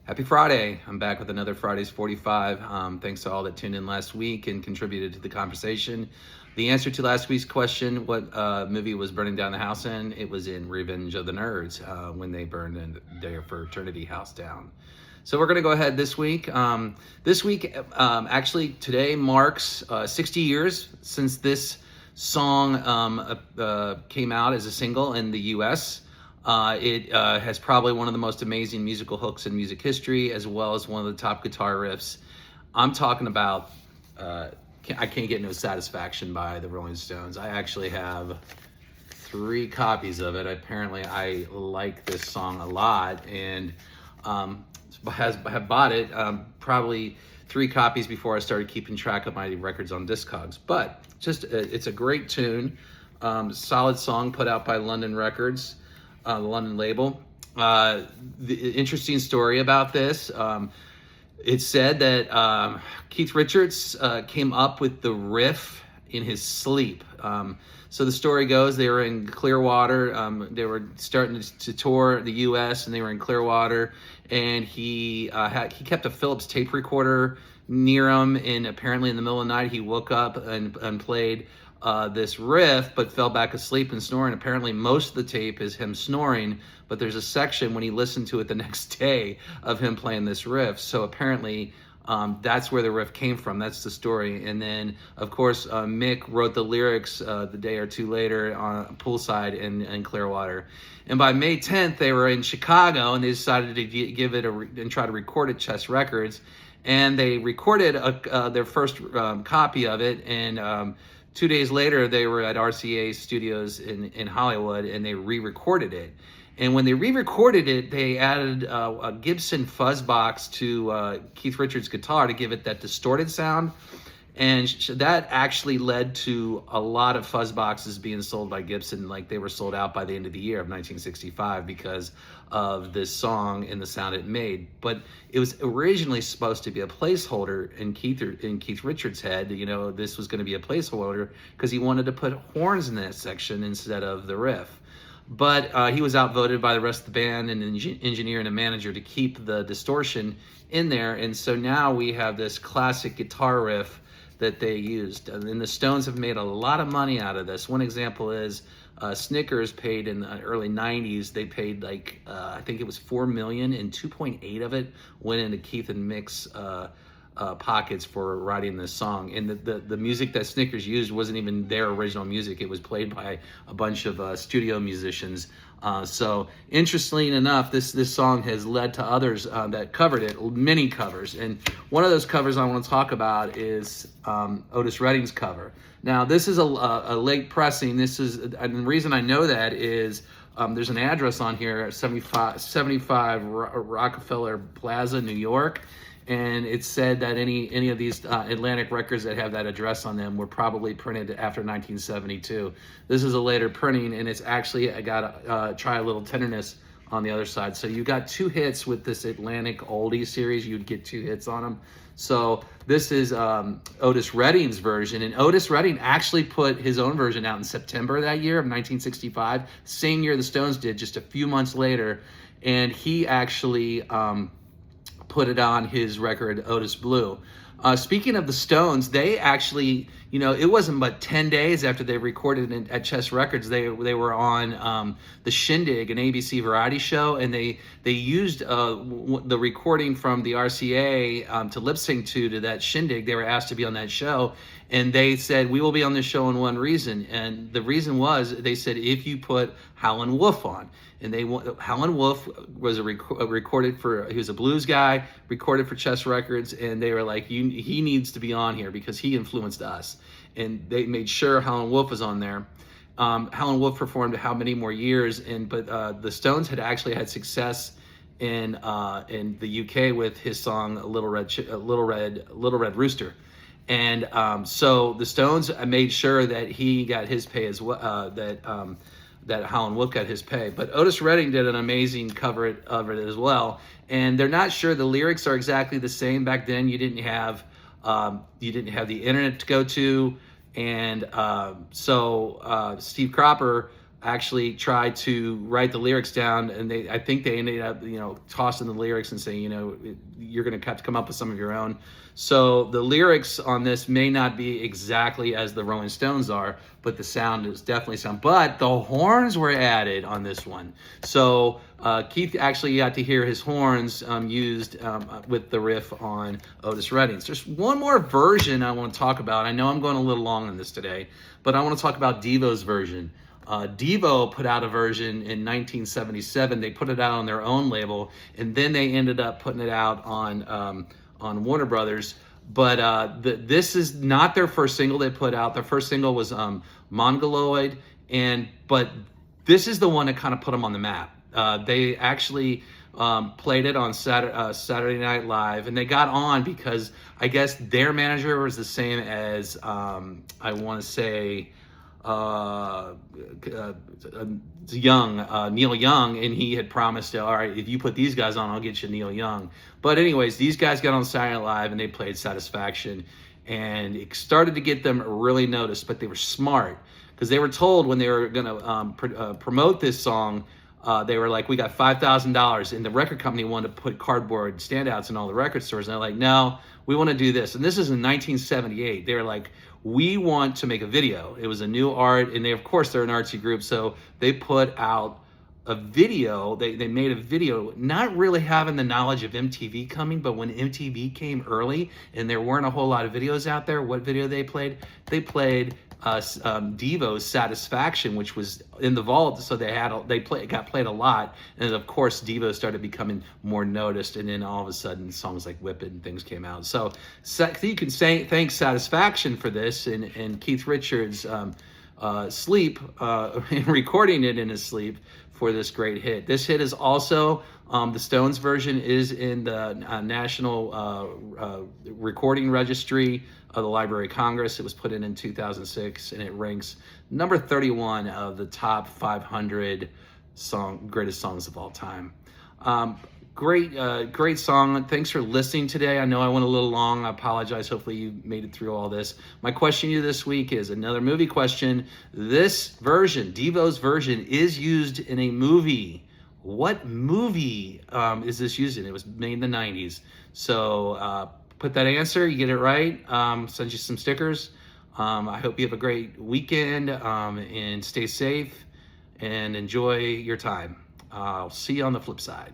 Happy Friday. I'm back with another Fridays 45. Thanks to all that tuned in last week and contributed to the conversation. The answer to last week's question, what movie was burning down the house in? It was in Revenge of the Nerds when they burned their fraternity house down. So we're going to go ahead this week. Actually, today marks 60 years since this song came out as a single in the U.S. It has probably one of the most amazing musical hooks in music history, as well as one of the top guitar riffs. I'm talking about I Can't Get No Satisfaction by the Rolling Stones. I actually have 3 copies of it. Apparently, I like this song a lot, and have bought it probably 3 copies before I started keeping track of my records on Discogs. But just it's a great tune, solid song put out by London Records. The London label. The interesting story about this, it's said that Keith Richards came up with the riff in his sleep. So the story goes, they were in Clearwater. They were starting to tour the U.S. and they were in Clearwater, and he kept a Philips tape recorder near him, and apparently in the middle of the night he woke up and played this riff, but fell back asleep and snoring. Apparently most of the tape is him snoring, but there's a section when he listened to it the next day of him playing this riff. So apparently that's where the riff came from. That's the story. And then, of course, Mick wrote the lyrics the day or two later on poolside in Clearwater. And by May 10th, they were in Chicago, and they decided to give it and try to record at Chess Records. And they recorded their first copy of it, and 2 days later, they were at RCA Studios in Hollywood, and they re-recorded it. And when they re-recorded it, they added a Gibson fuzz box to Keith Richards' guitar to give it that distorted sound. And that actually led to a lot of fuzz boxes being sold by Gibson. Like, they were sold out by the end of the year of 1965 because of this song and the sound it made. But it was originally supposed to be a placeholder in Keith Richards' head. You know, this was going to be a placeholder because he wanted to put horns in that section instead of the riff. But he was outvoted by the rest of the band and engineer and a manager to keep the distortion in there. And so now we have this classic guitar riff that they used. And the Stones have made a lot of money out of this. One example is Snickers paid in the early 90s. They paid like, I think it was $4 million, and 2.8 of it went into Keith and Mick's pockets for writing this song. And the music that Snickers used wasn't even their original music. It was played by a bunch of studio musicians. So interestingly enough, this song has led to others that covered it, many covers. And one of those covers I want to talk about is Otis Redding's cover. Now, this is a late pressing. And the reason I know that is there's an address on here, 75 Rockefeller Plaza, New York. And it said that any of these Atlantic records that have that address on them were probably printed after 1972. This is a later printing, and it's actually got Try a Little Tenderness on the other side. So you got 2 hits with this Atlantic oldie series. You'd get 2 hits on them. So this is Otis Redding's version, and Otis Redding actually put his own version out in September that year of 1965, same year the Stones did, just a few months later, and he actually put it on his record Otis Blue. Speaking of the Stones, they actually, it wasn't but 10 days after they recorded it at Chess Records, they were on the Shindig, an ABC variety show, and they used the recording from the RCA to lip sync to that Shindig. They were asked to be on that show, and they said, we will be on this show on one reason. And the reason was, they said, if you put Howlin' Wolf on. And Howlin' Wolf was recorded for, he was a blues guy, recorded for Chess Records, and they were like, he needs to be on here because he influenced us. And they made sure Howlin' Wolf was on there. Howlin' Wolf performed how many more years, but the Stones had actually had success in the UK with his song Little Red Rooster. And so the Stones made sure that he got his pay as well, that Howlin' Wolf got his pay. But Otis Redding did an amazing cover of it as well. And they're not sure the lyrics are exactly the same. Back then, you didn't have the internet to go to, and so Steve Cropper actually tried to write the lyrics down, and I think they ended up, tossing the lyrics and saying, you're going to have to come up with some of your own. So the lyrics on this may not be exactly as the Rolling Stones are, but the sound is definitely sound. But the horns were added on this one. So Keith actually got to hear his horns used with the riff on Otis Redding's. There's one more version I want to talk about. I know I'm going a little long on this today, but I want to talk about Devo's version. Devo put out a version in 1977. They put it out on their own label, and then they ended up putting it out on Warner Brothers. But this is not their first single they put out. Their first single was Mongoloid, but this is the one that kind of put them on the map. They actually played it on Saturday Night Live, and they got on because I guess their manager was the same as I want to say. Neil Young, and he had promised, all right, if you put these guys on, I'll get you Neil Young. But anyways, these guys got on Saturday Night Live and they played Satisfaction, and it started to get them really noticed. But they were smart because they were told when they were going to promote this song, they were like, we got $5,000, and the record company wanted to put cardboard standouts in all the record stores, and they're like, no, we want to do this. And this is in 1978. They were like, we want to make a video. It was a new art, and of course they're an artsy group, so they put out a video. They made a video, not really having the knowledge of MTV coming, but when MTV came early and there weren't a whole lot of videos out there, what video they played? They played Devo's Satisfaction, which was in the vault, so it got played a lot, and of course Devo started becoming more noticed, and then all of a sudden songs like Whip It and things came out. So you can thank Satisfaction for this, and Keith Richards sleep recording it in his sleep for this great hit. This hit is also the Stones version is in the National Recording Registry of the Library of Congress. It was put in 2006, and it ranks number 31 of the top 500 greatest songs of all time. Great song. Thanks for listening today. I know I went a little long. I apologize. Hopefully you made it through all this. My question to you this week is another movie question. This version, Devo's version, is used in a movie. What movie is this used in? It was made in the 90s. So put that answer. You get it right. Send you some stickers. I hope you have a great weekend and stay safe and enjoy your time. I'll see you on the flip side.